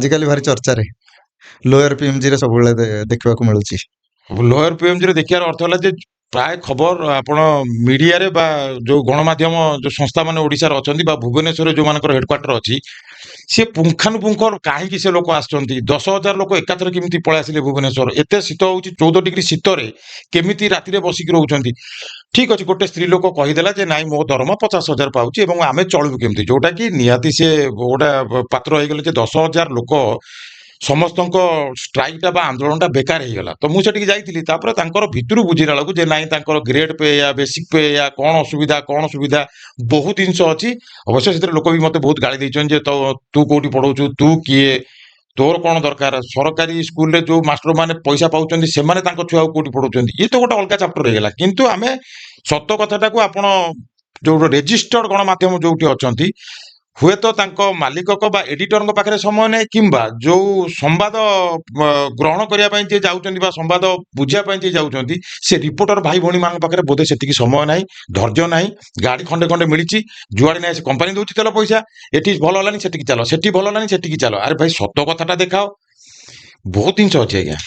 ଆଜିକାଲି ଭାରି ଚର୍ଚ୍ଚାରେ ଲୋୟର ପିଏମଜି ରେ ସବୁବେଳେ ଦେଖିବାକୁ ମିଳୁଛି। ଲୋୟର ପିଏମଜିରେ ଦେଖିବାର ଅର୍ଥ ହେଲା ଯେ ପ୍ରାୟ ଖବର ଆପଣ ମିଡିଆରେ ବା ଯୋଉ ଗଣମାଧ୍ୟମ ଯୋଉ ସଂସ୍ଥା ମାନେ ଓଡ଼ିଶାରେ ଅଛନ୍ତି ବା ଭୁବନେଶ୍ୱରରେ ଯୋଉମାନଙ୍କର ହେଡକ୍ୱାର୍ଟର ଅଛି ସେ ପୁଙ୍ଖାନୁପୁଙ୍ଖ କାହିଁକି ସେ ଲୋକ ଆସୁଛନ୍ତି 10,000 ଲୋକ ଏକାଥରେ କେମିତି ପଳେଇ ଆସିଲେ ଭୁବନେଶ୍ୱର ଏତେ ଶୀତ ହଉଛି 14 ଡିଗ୍ରୀ ଶୀତରେ କେମିତି ରାତିରେ ବସିକି ରହୁଛନ୍ତି ଠିକ ଅଛି ଗୋଟେ ସ୍ତ୍ରୀ ଲୋକ କହିଦେଲା ଯେ ନାଇଁ ମୋ ଦରମା 50,000 ପାଉଛି ଏବଂ ଆମେ ଚଳିବୁ କେମିତି ଯୋଉଟା କି ନିହାତି ସେ ଗୋଟା ପାତ୍ର ହେଇଗଲେ ଯେ 10,000 ଲୋକ ସମସ୍ତଙ୍କ ଷ୍ଟ୍ରାଇକଟା ବା ଆନ୍ଦୋଳନଟା ବେକାର ହେଇଗଲା ତ ମୁଁ ସେଠିକି ଯାଇଥିଲି ତାପରେ ତାଙ୍କର ଭିତରୁ ବୁଝିଲା ବେଳକୁ ଯେ ନାଇଁ ତାଙ୍କର ଗ୍ରେଡ୍ ପେ ୟା ବେସିକ୍ ପେ ୟା କଣ ସୁବିଧା ବହୁତ ଜିନିଷ ଅଛି ଅବଶ୍ୟ ସେଥିରେ ଲୋକ ବି ମତେ ବହୁତ ଗାଳି ଦେଇଛନ୍ତି ଯେ ତୁ କୋଉଠି ପଢଉଛୁ ତୁ କିଏ ତୋର କଣ ଦରକାର ସରକାରୀ ସ୍କୁଲରେ ଯୋଉ ମାଷ୍ଟର ମାନେ ପଇସା ପାଉଛନ୍ତି ସେମାନେ ତାଙ୍କ ଛୁଆକୁ କୋଉଠି ପଢଉଛନ୍ତି ଇଏ ତ ଗୋଟେ ଅଲଗା ଚାପ୍ଟର ହେଇଗଲା କିନ୍ତୁ ଆମେ ସତ କଥାଟାକୁ ଆପଣ ଯୋଉ ରେଜିଷ୍ଟର୍ଡ ଗଣମାଧ୍ୟମ ଯୋଉଠି ଅଛନ୍ତି ହୁଏତ ତାଙ୍କ ମାଲିକଙ୍କ ବା ଏଡିଟରଙ୍କ ପାଖରେ ସମୟ ନାହିଁ କିମ୍ବା ଯୋଉ ସମ୍ବାଦ ଗ୍ରହଣ କରିବା ପାଇଁ ଯିଏ ଯାଉଛନ୍ତି ବା ସମ୍ବାଦ ବୁଝିବା ପାଇଁ ଯିଏ ଯାଉଛନ୍ତି ସେ ରିପୋର୍ଟର ଭାଇ ଭଉଣୀ ମାନଙ୍କ ପାଖରେ ବୋଧେ ସେତିକି ସମୟ ନାହିଁ ଧୈର୍ଯ୍ୟ ନାହିଁ ଗାଡି ଖଣ୍ଡେ ଖଣ୍ଡେ ମିଳିଛି ଯୁଆଡେ ନାହିଁ ସେ କମ୍ପାନୀ ଦଉଛି ତେଲ ପଇସା ଏଠି ଭଲ ହେଲାନି ସେଠିକି ଚାଲ ସେଠି ଭଲ ହେଲାନି ସେଠିକି ଚାଲ ଆରେ ଭାଇ ସତ କଥାଟା ଦେଖାଅ ବହୁତ ଜିନିଷ ଅଛି ଆଜ୍ଞା।